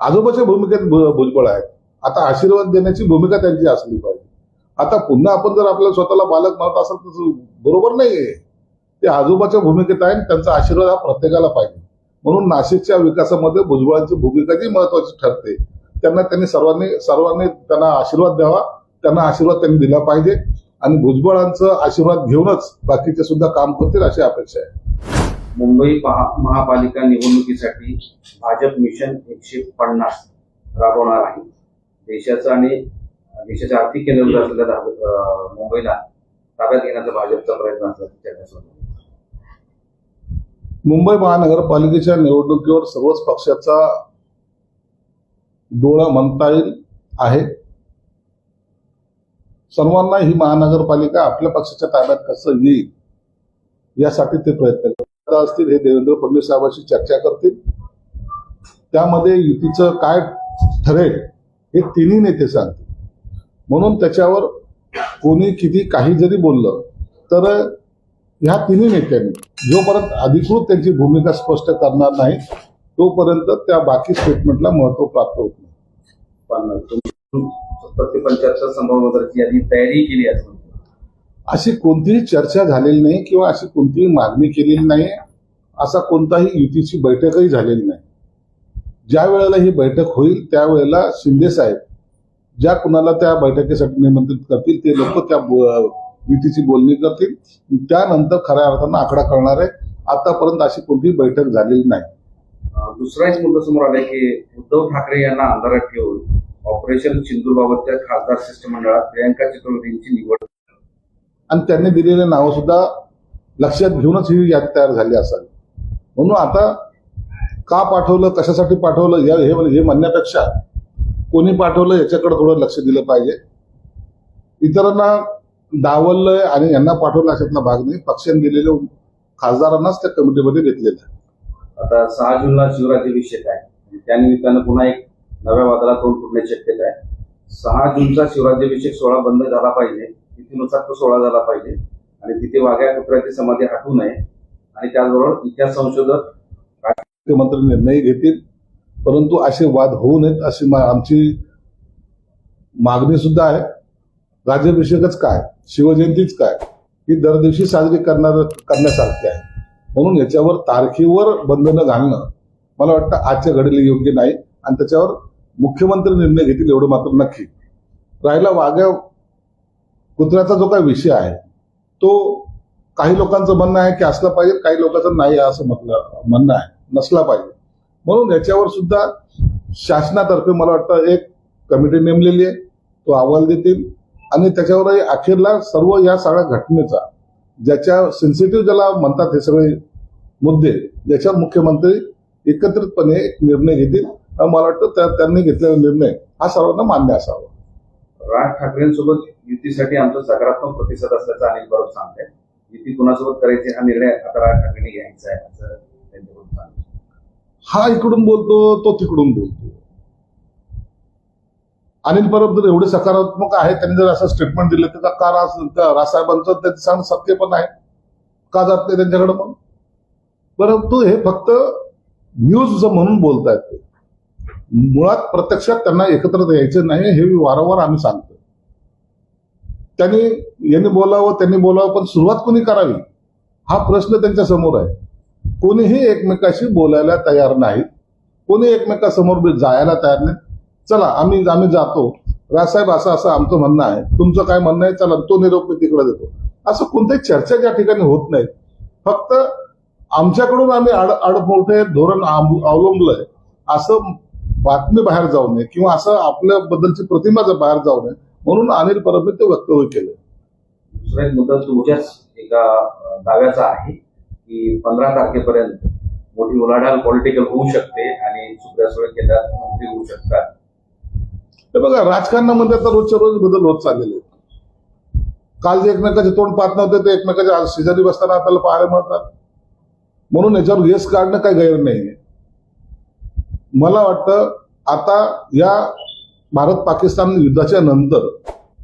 आजोबाच्या भूमिकेत भुजबळ आहेत. आता आशीर्वाद देण्याची भूमिका त्यांची असली पाहिजे. आता पुन्हा आपण जर आपल्या स्वतःला बालक म्हणत असेल तर बरोबर नाहीये. ते आजोबाच्या भूमिकेत आहे, त्यांचा आशीर्वाद हा प्रत्येकाला पाहिजे. म्हणून नाशिकच्या विकासामध्ये भुजबळांची भूमिका जी महत्वाची ठरते. त्यांनी सर्वांनी त्यांना आशीर्वाद द्यावा, त्यांना आशीर्वाद त्यांनी दिला पाहिजे आणि भुजबळांचा आशीर्वाद घेऊनच बाकीचे सुद्धा काम करतील अशी अपेक्षा आहे. मुंबई महापालिका निवडणुकीसाठी भाजप मिशन 150 राबवणार आहे. देशाचं आणि देशाच्या आर्थिक केंद्र असलेल्या मुंबईला ताब्यात घेण्याचा भाजपचा प्रयत्न असल्याची चर्चा सुरू आहे. मुंबई महानगरपालिकेच्या निवडणुकीवर सर्वच पक्षाचा डोळा म्हणता येईल आहे. सर्वांना ही महानगरपालिका आपल्या पक्षाच्या ताब्यात कसं येईल यासाठी ते प्रयत्न करत असतील. हे देवेंद्र फडणवीस साहेबांशी चर्चा करतील. त्यामध्ये युतीचं काय ठरेल हे तिन्ही नेते सांगतील. म्हणून त्याच्यावर कोणी किती काही जरी बोललं तर ह्या तिन्ही नेत्यांनी जोपर्यंत अधिकृत त्यांची भूमिका स्पष्ट करणार नाही तोपर्यंत त्या बाकी स्टेटमेंटला महत्व प्राप्त होत नाही. पण तुम्ही 70 ते 75 संभाव्य यादी तयारी केली असेल, अशी कोणतीही चर्चा झालेली नाही किंवा अशी कोणतीही मागणी केलेली नाही. असा कोणताही युतीची बैठकही झालेली नाही. ज्या वेळेला ही बैठक होईल त्यावेळेला शिंदे साहेब ज्या कुणाला त्या बैठकीसाठी निमंत्रित करतील ते लोक त्या युतीची बोलणी करतील. त्यानंतर खऱ्या अर्थानं आकडा कळणार आहे. आतापर्यंत अशी कोणतीही बैठक झालेली नाही. दुसरा एक मुद्दा समोर आलाय की उद्धव ठाकरे यांना अंधारात ठेवून ऑपरेशन सिंधूरबाबतच्या खासदार शिष्टमंडळात प्रियंका चतुर्वेदींची निवड आणि त्यांनी दिलेले नावं सुद्धा लक्षात घेऊनच ही यादी तयार झाली असावी. म्हणून आता का पाठवलं, कशासाठी पाठवलं हे म्हणण्यापेक्षा कोणी पाठवलं याच्याकडे थोडं लक्ष दिलं पाहिजे. इतरांना डावललंय आणि यांना पाठवलं अशातला भाग नाही. पक्षाने दिलेल्या खासदारांनाच त्या कमिटीमध्ये घेतलेलं आहे. आता 6 जूनला शिवराज्याभिषेक आहे. त्यानिमित्तानं पुन्हा एक नव्या वादळाला तोंड फुटण्याची शक्यता आहे. 6 जूनचा शिवराज्याभिषेक सोहळा बंद झाला पाहिजे, तिथीनुसार तो सोहळा झाला पाहिजे आणि तिथे वाघ्या कुत्र्याची समाधी हटवू नये. आणि त्याचबरोबर इतिहास संशोधक मुख्यमंत्री निर्णय घेतील, परंतु असे वाद होऊ नयेत अशी आमची मागणी सुद्धा आहे. राज्याभिषेकच काय, शिवजयंतीच काय, ही दरदिवशी साजरी करण्यासारखी आहे. म्हणून याच्यावर तारखेवर बंधनं घालणं मला वाटतं आजच्या घडीला योग्य नाही आणि त्याच्यावर मुख्यमंत्री निर्णय घेतील एवढं मात्र नक्की. राहिला वाघ्या कुत्र्याचा जो काही विषय आहे तो काही लोकांचं म्हणणं आहे की असला पाहिजे, काही लोकांचं नाही असं म्हणणं आहे, नसला पाहिजे. म्हणून याच्यावर सुद्धा शासनातर्फे मला वाटतं एक कमिटी नेमलेली आहे. तो अहवाल देतील आणि त्याच्यावर अखेरला सर्व या सगळ्या घटनेचा ज्याच्या सेन्सिटिव्ह ज्याला म्हणतात हे सगळे मुद्दे ज्याच्यावर मुख्यमंत्री एकत्रितपणे एक निर्णय घेतील. मला वाटतं त्यांनी घेतलेला निर्णय हा सर्वांना मान्य असावा. राज ठाकरेंसोबत युतीसाठी आमचा सकारात्मक प्रतिसाद असल्याचं अनिल परब सांगतायत. युती कुणासोबत करायची हा निर्णय आता राज ठाकरेंनी घ्यायचा आहे असं त्यांच्याकडून सांगतात. हा इकडून बोलतो, तो तिकडून बोलतो. अनिल परब जर एवढे सकारात्मक आहे, त्यांनी जर असं स्टेटमेंट दिलं तर का राजसाहेबांचं त्यांचं सांग सत्य पण आहे का जात नाही त्यांच्याकडे मग. परंतु हे फक्त न्यूज म्हणून बोलतायत. ते मुळात प्रत्यक्षात त्यांना एकत्र यायचं नाही हे वारंवार आम्ही सांगतो. यांनी बोलावं पण सुरुवात कोणी करावी हा प्रश्न त्यांच्या समोर आहे. कोणीही एकमेकाशी बोलायला तयार नाही, कोणी एकमेकासमोर जायला तयार नाही. चला आम्ही जातो, राजसाहेब असं आमचं म्हणणं आहे, तुमचं काय म्हणणं आहे, चला तो निरोप मी तिकडे देतो. असं कोणत्याही चर्चा ज्या ठिकाणी होत नाही. फक्त आमच्याकडून आम्ही आडमोठे धोरण अवलंबलंय असं बातमी बाहेर जाऊ नये किंवा असं आपल्याबद्दलची प्रतिमा बाहेर जाऊ नये म्हणून अनिल परबने ते वक्तव्य केलं. दुसरा एक मुद्दा तुमच्याच एका दाव्याचा आहे की 15 तारखेपर्यंत मोठी उलाढाल पॉलिटिकल होऊ शकते आणि सुप्रिया सुळे केंद्रात मंत्री होऊ शकतात. हे बघा राजकारणामध्ये आता रोजच्या रोज बदल होत चाललेले आहेत. काल जे एकमेकाचे तोंड पाहत नव्हते ते एकमेकाच्या शेजारी बसताना आपल्याला पाहायला मिळतात. म्हणून याच्यावर येस काढणं काही गैर नाहीये. मला वाटतं आता या भारत पाकिस्तान युद्धाच्या नंतर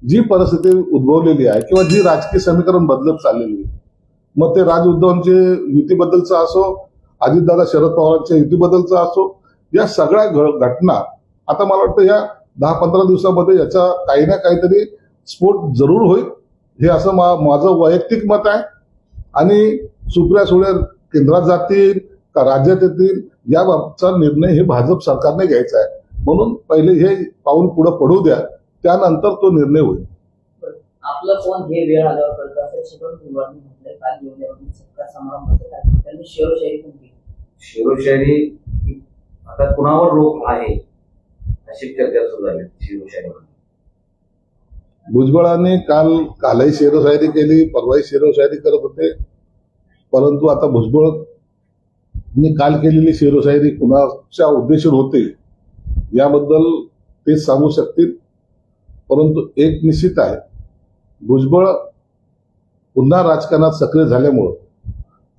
जी परिस्थिती उद्भवलेली आहे किंवा जी राजकीय समीकरण बदलत चाललेली आहे, मग ते राज उद्धवांचे युतीबद्दलचं असो, अजितदादा शरद पवारांच्या युतीबद्दलचं असो या सगळ्या घटना आता मला वाटतं या 10-15 दिवसामध्ये याचा काही ना काहीतरी स्फोट जरूर होईल, हे असं माझं वैयक्तिक मत आहे. आणि सुप्रिया सुळे केंद्रात जातील का राज्यात येतील याबाबतचा निर्णय हे भाजप सरकारने घ्यायचा आहे. म्हणून पहिले हे पाऊल पुढे पडू द्या, त्यानंतर तो निर्णय होईल. आपलं कोण हे वेळ आल्यावर कळतं असं शिकवून निवडणूक म्हटलंय. काल निवडणूक सत्कार समारंभाचं काय त्यांनी शेरोशाही पण केली. शिवशाही आता कुणावर रोख आहे अशी चर्चा सुरू झाली शिवशाहीवर. भुजबळांनी कालही शेरोशायरी केली, परवाही शेरोशायरी करत होते. परंतु आता भुजबळांनी काल केलेली शेरोशायरी कुणाच्या उद्देशून होते याबद्दल तेच सांगू शकतील. परंतु एक निश्चित आहे, भुजबळ पुन्हा राजकारणात सक्रिय झाल्यामुळं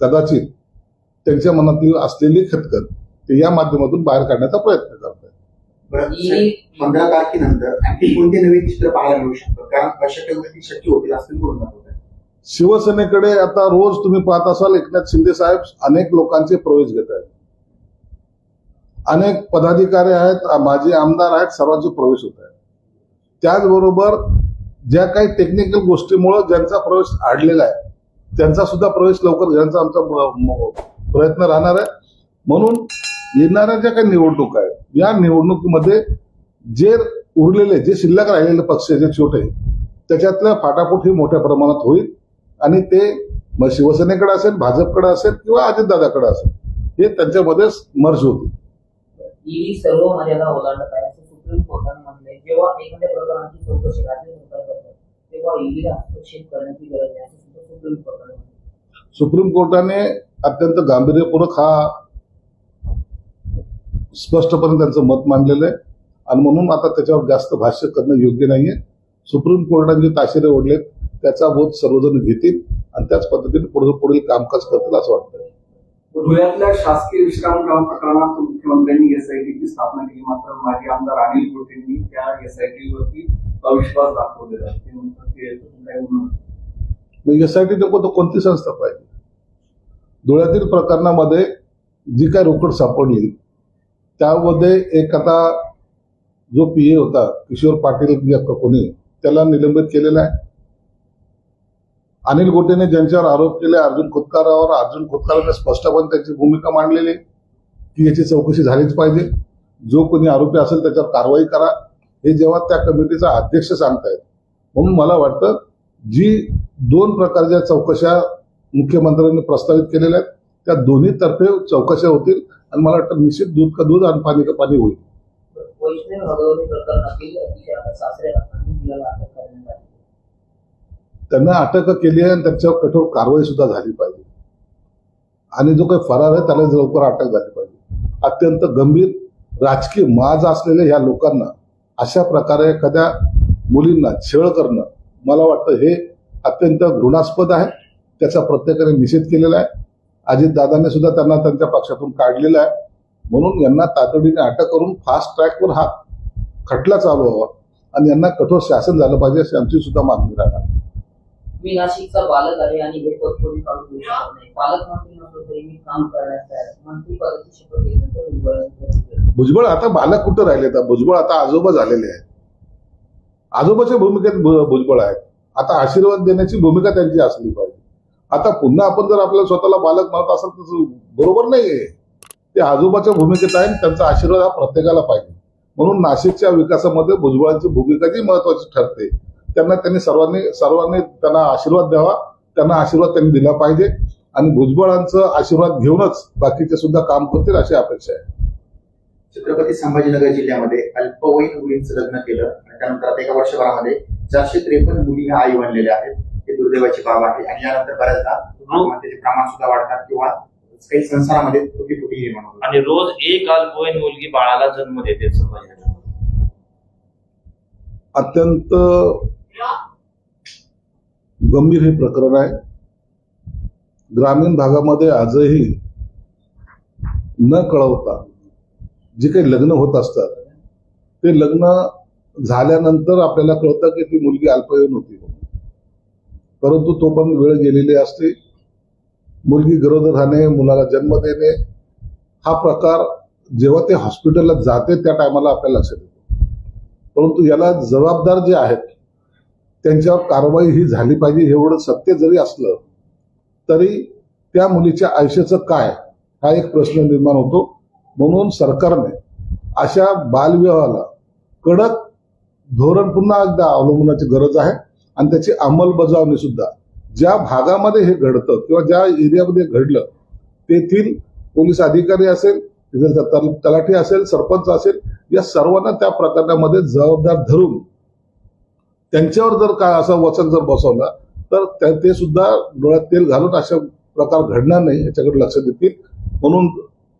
कदाचित त्यांच्या मनातील असलेली खटखट ते या माध्यमातून बाहेर काढण्याचा प्रयत्न करतात. 15 तारखेनंतर आणखी कोणते नवीन चित्र पाहायला मिळू शकतात? कारण अशक्य गोष्टी शक्य होतील असं बोलून दाखवत आहे. शिवसेनेकडे आता रोज तुम्ही पाहत असाल एकनाथ शिंदे साहेब अनेक लोकांचे प्रवेश घेत आहेत. अनेक पदाधिकारी आहेत, माजी आमदार आहेत, सर्वांचे प्रवेश होत आहेत. त्याचबरोबर ज्या काही टेक्निकल गोष्टीमुळे ज्यांचा प्रवेश अडलेला आहे त्यांचा सुद्धा प्रवेश लवकर घेण्याचा आमचा प्रयत्न राहणार आहे. म्हणून येणाऱ्या ज्या काही निवडणूक आहेत या निवडणुकीमध्ये जे उरलेले जे शिल्लक राहिलेले पक्ष जे छोटे त्याच्यातल्या फाटाफूट ही मोठ्या प्रमाणात होईल आणि ते मग शिवसेनेकडे असेल, भाजपकडे असेल किंवा अजितदादाकडे असेल, हे त्यांच्यामध्ये मर्ज होतील. ईडी सर्व मर्यादा ओलांडत आहे असं सुप्रीम कोर्टाने म्हटलंय. जेव्हा एखाद्या प्रकरणाची चौकशी राज्य सरकार करतात तेव्हा ईडीला हस्तक्षेप करण्याची गरज नाही असं सुद्धा सुप्रीम कोर्टाने म्हटलं. सुप्रीम कोर्टाने अत्यंत गांभीर्यपूर्वक हा स्पष्टपणे त्यांचं मत मांडलेलं आहे आणि म्हणून आता त्याच्यावर जास्त भाष्य करणं योग्य नाहीये. सुप्रीम कोर्टाने जे ताशेरे ओढलेत त्याचा बोध सर्वजण घेतील आणि त्याच पद्धतीने पुढील कामकाज करतील असं वाटतं. धुळ्यातल्या शासकीय विश्रामगृह प्रकरणात मुख्यमंत्र्यांनी एसआयटीची स्थापना केली, मात्र माजी आमदार अनिल गोटेंनी त्या एसआयटीवरती अविश्वास दाखवलेला. ते म्हणतात की एसआयटी नको तर कोणती संस्था पाहिजे? धुळ्यातील प्रकरणामध्ये जी काय रोकड सापडली त्यामध्ये एक आता जो पीए होता किशोर पाटील या कोणी त्याला निलंबित केलेला आहे. अनिल गोटेने ज्यांच्यावर आरोप केले अर्जुन खोतकरांनी स्पष्टपणे त्यांची भूमिका मांडलेली की याची चौकशी झालीच पाहिजे, जो कोणी आरोपी असेल त्याच्यावर कारवाई करा, हे जेव्हा त्या कमिटीचा अध्यक्ष सांगतायत. म्हणून मला वाटतं जी 2 प्रकारच्या चौकशा मुख्यमंत्र्यांनी प्रस्तावित केलेल्या आहेत त्या दोन्ही तर्फे चौकशा होतील आणि मला वाटतं निश्चित दूध का दूध आणि पाणी का पाणी होईल. वैष्णव हगवणी प्रकरणातील अतिशय सासरे मुलाला अटक करण्यात आली. त्यांना अटक केली आहे आणि त्याच्यावर कठोर कारवाई सुद्धा झाली पाहिजे आणि जो काही फरार आहे त्याला लवकर अटक झाली पाहिजे. अत्यंत गंभीर राजकीय माज असलेल्या ह्या लोकांना अशा प्रकारे एखाद्या मुलींना छळ करणं मला वाटतं हे अत्यंत घृणास्पद आहे. त्याचा प्रत्येकाने निषेध केलेला आहे. अजितदादांनी सुद्धा त्यांना त्यांच्या पक्षातून काढलेलं आहे. म्हणून यांना तातडीने अटक करून फास्ट ट्रॅकवर हा खटला चालवावा आणि यांना कठोर शासन झालं पाहिजे अशी आमची सुद्धा मागणी राहणार. मी नाशिकचा पालक आहे आणि हे पद कोणी काढून देऊ शकत नाही. पालकमंत्री नसलो तरी मी काम करण्यास तयार. मंत्री पदाची शपथ घेतल्यानंतर भुजबळ आता बालक कुठं राहिले? तर भुजबळ आता आजोबा झालेले आहेत. आजोबाच्या भूमिकेत भुजबळ आहेत. आता आशीर्वाद देण्याची भूमिका त्यांची असली पाहिजे. आता पुन्हा आपण जर आपल्याला स्वतःला बालक म्हणत असेल तर बरोबर नाहीये. ते आजोबाच्या भूमिकेत आहे, त्यांचा आशीर्वाद हा प्रत्येकाला पाहिजे. म्हणून नाशिकच्या विकासामध्ये भुजबळांची भूमिका जी महत्वाची ठरते त्यांनी सर्वांनी त्यांना आशीर्वाद द्यावा. त्यांना आशीर्वाद त्यांनी दिला पाहिजे आणि भुजबळांचा आशीर्वाद घेऊनच बाकीचे सुद्धा काम करतील अशी अपेक्षा आहे. छत्रपती संभाजीनगर जिल्ह्यामध्ये अल्पवयीन मुलींचं लग्न केलं आणि त्यानंतर आता एका वर्षभरामध्ये 453 मुली ह्या आई बनलेल्या आहेत. हे दुर्दैवाची बाब आहे आणि यानंतर बऱ्याचदा त्याचे प्रमाण सुद्धा वाढतात किंवा काही संसारामध्ये फुटी निर्माण होतात आणि रोज एक अल्पवयीन मुलगी बाळाला जन्म देते. अत्यंत गंभीर हे प्रकरण आहे. ग्रामीण भागामध्ये आजही न कळवता जे काही लग्न होत असतात ते लग्न झाल्यानंतर आपल्याला कळतं की ती मुलगी अल्पवयीन होती, परंतु तो पण वेळ गेलेली असते. मुलगी गरोदर राहणे, मुलाला जन्म देणे हा प्रकार जेव्हा ते हॉस्पिटलला जाते त्या टायमाला आपल्याला लक्षात येतं. परंतु याला जबाबदार जे आहेत त्यांच्यावर कारवाई ही झाली पाहिजे. एवढं सत्य जरी असलं तरी त्या मुलीच्या आयुष्याचं काय हा एक प्रश्न निर्माण होतो. म्हणून सरकारने अशा बालविवाहाला कडक धोरण पुन्हा एकदा अवलंबण्याची गरज आहे आणि त्याची अंमलबजावणी सुद्धा ज्या भागामध्ये हे घडतं किंवा ज्या एरियामध्ये घडलं तेथील पोलीस अधिकारी असेल, तिथलं तलाठी असेल, सरपंच असेल, या सर्वांना त्या प्रकरणामध्ये जबाबदार धरून त्यांच्यावर जर काय असं वचन जर बसवलं तर ते सुद्धा डोळ्यात तेल घालून अशा प्रकार घडणार नाही याच्याकडे लक्ष देतील. म्हणून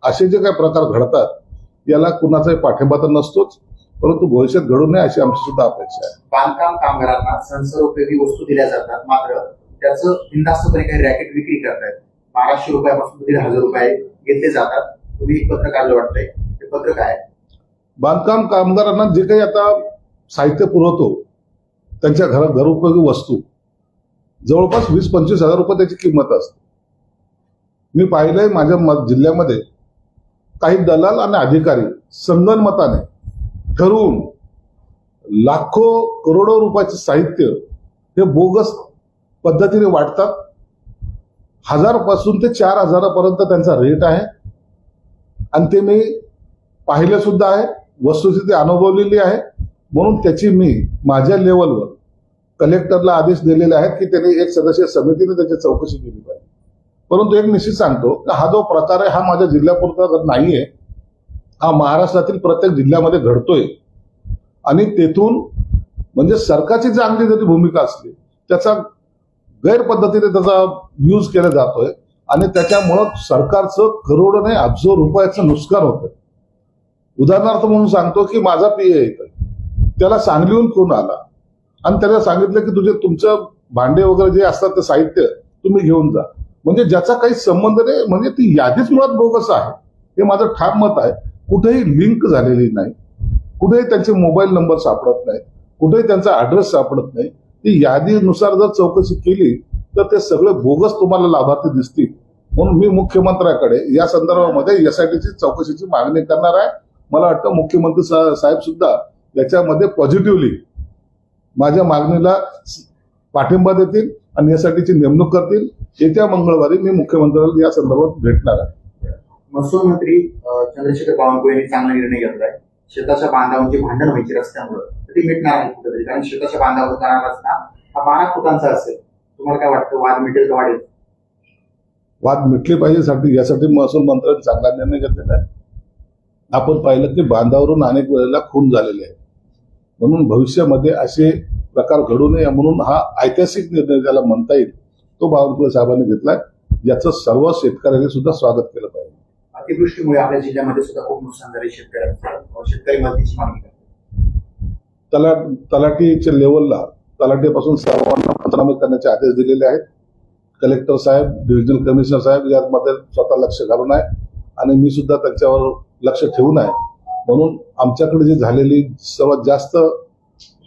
असे जे काही प्रकार घडतात याला कुणाचाही पाठिंबा तर नसतोच, परंतु भविष्यात घडू नये अशी आमची सुद्धा अपेक्षा आहे. बांधकाम कामगारांना संसारोपयोगी वस्तू दिल्या जातात, मात्र त्याचं बिनधास्तपणे काही रॅकेट विक्री करतायत. 1200 रुपयापासून 1500 रुपये घेतले जातात. तुम्ही एक पत्र काढलं वाटतंय, ते पत्र काय? बांधकाम कामगारांना जे काही आता साहित्य पुरवतो त्यांच्या घरोपयोगी वस्तू जवळपास 20-25 हजार रुपये त्याची किंमत असते. मी पाहिलंय माझ्या जिल्ह्यामध्ये काही दलाल आणि अधिकारी संगनमताने ठरवून लाखो करोडो रुपयाचे साहित्य हे बोगस पद्धतीने वाटतात. 1000 पासून ते 4000 पर्यंत त्यांचा रेट आहे आणि ते मी पाहिलं सुद्धा आहे, वस्तुस्थिती अनुभवलेली आहे. म्हणून त्याची मी माझ्या लेवलवर कलेक्टरला आदेश दिलेले आहेत की त्यांनी एक सदस्यीय समितीने त्याची चौकशी केली पाहिजे. परंतु एक निश्चित सांगतो की हा जो प्रकार आहे हा माझ्या जिल्ह्यापुरता नाहीये, हा महाराष्ट्रातील प्रत्येक जिल्ह्यामध्ये घडतोय आणि तेथून म्हणजे सरकारची चांगली जरी भूमिका असली त्याचा गैरपद्धतीने त्याचा यूज केला जातोय आणि त्याच्यामुळं सरकारचं करोडो नाही अब्जो रुपयाचं नुकसान होतं. उदाहरणार्थ म्हणून सांगतो की माझा पीए येतोय, त्याला सांगलीहून फोन आला आणि त्याला सांगितलं की तुमचं भांडे वगैरे जे असतात ते साहित्य तुम्ही घेऊन जा. म्हणजे ज्याचा काही संबंध नाही, म्हणजे ती यादीच मुळात बोगस आहे हे माझं ठाम मत आहे. कुठेही लिंक झालेली नाही, कुठेही त्यांचे मोबाईल नंबर सापडत नाही, कुठेही त्यांचा ऍड्रेस सापडत नाही. ती यादीनुसार जर चौकशी केली तर ते सगळे बोगस तुम्हाला लाभार्थी दिसतील. म्हणून मी मुख्यमंत्र्याकडे या संदर्भामध्ये एसआयटीची चौकशीची मागणी करणार आहे. मला वाटतं मुख्यमंत्री साहेब सुद्धा याच्यामध्ये पॉझिटिव्हली माझ्या मागणीला पाठिंबा देतील आणि यासाठीची नेमणूक करतील. येत्या मंगळवारी मी मुख्यमंत्र्याला या संदर्भात भेटणार आहे. महसूल मंत्री चंद्रशेखर बावनकुळे यांनी चांगला निर्णय घेतलाय. शेताच्या बांधावरची भांडण व्हायची रस्त्यामुळे ती मिटणार आहे कुठेतरी, कारण शेताच्या बांधावर जाणारा रस्ता हा 12 फुटांचा असेल. तुम्हाला काय वाटतं, वाद मिटेल का वाढेल? वाद मिटले पाहिजे यासाठी महसूल मंत्र्यांनी चांगला निर्णय घेतलेला आहे. आपण पाहिलं की बांधावरून अनेक वेळेला खून झालेले आहेत. म्हणून भविष्यामध्ये असे प्रकार घडू नये म्हणून हा ऐतिहासिक निर्णय ज्याला म्हणता येईल तो बावनकुळे साहेबांनी घेतलाय. याचं सर्व शेतकऱ्यांनी सुद्धा स्वागत केलं पाहिजे. अतिवृष्टीमुळे आपल्या जिल्ह्यामध्ये सुद्धा खूप नुकसान झाले शेतकऱ्यांचं. शेतकरी मदतीची मागणी करतात. तलाठीच्या लेवलला तलाठीपासून सर्वांना पंचनामे करण्याचे आदेश दिलेले आहेत. कलेक्टर साहेब, डिव्हिजनल कमिशनर साहेब यामध्ये स्वतः लक्ष घालून आहे आणि मी सुद्धा त्यांच्यावर लक्ष ठेवून आहे. म्हणून आमच्याकडे जी झालेली सर्वात जास्त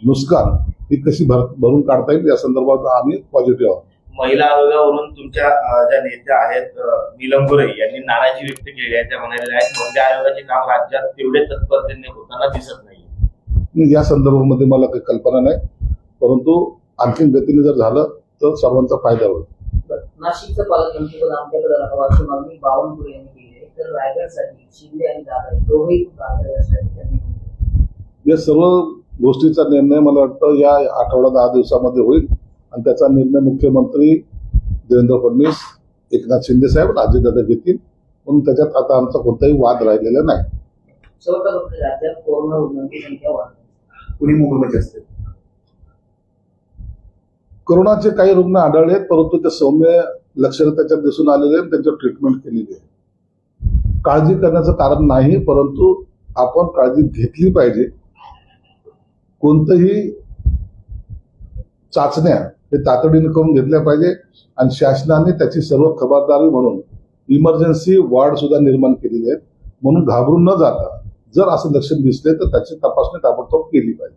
नुकसान ती कशी भरून काढता येईल या संदर्भात आम्ही पॉझिटिव्ह आहोत. महिला आयोगावरून तुमच्या ज्या नेत्या आहेत नीलम गोरे यांनी नाराजी व्यक्त केली आहे. त्या म्हणालेल्या आहेत महिला आयोगाचे काम राज्यात तेवढे तत्परतेने होताना दिसत नाही. या संदर्भामध्ये मला काही कल्पना नाही, परंतु आणखीन गतीने जर झालं तर सर्वांचा फायदा होईल. नाशिकचं पालकमंत्रीपद आमच्याकडे राहावं अशी मागणी बावनकुळे यांनी केली आहे. तर रायगडसाठी शिंदे आणि दादा दोघेही यासाठी त्यांनी या सर्व गोष्टीचा निर्णय मला वाटतं या आठवडा 10 दिवसामध्ये होईल आणि त्याचा निर्णय मुख्यमंत्री देवेंद्र फडणवीस, एकनाथ शिंदे साहेब, अजितदादा घेतील. म्हणून त्याच्यात आता आमचा कोणताही वाद राहिलेला नाही. शेवटच्या राज्यात कोरोना रुग्णांची संख्या वाढली. पुणे मुंबईमध्ये असते. कोरोनाचे काही रुग्ण आढळले आहेत, परंतु ते सौम्य लक्षणं त्याच्यात दिसून आलेले आहेत, त्यांच्यावर ट्रीटमेंट केलेली आहे. काळजी करण्याचं कारण नाही, परंतु आपण काळजी घेतली पाहिजे. कोणतंही चाचण्या हे तातडीने करून घेतल्या पाहिजे आणि शासनाने त्याची सर्व खबरदारी म्हणून इमर्जन्सी वॉर्ड सुद्धा निर्माण केलेली आहेत. म्हणून घाबरून न जाता जर असं लक्षण दिसले तर त्याची तपासणी ताबडतोब केली पाहिजे.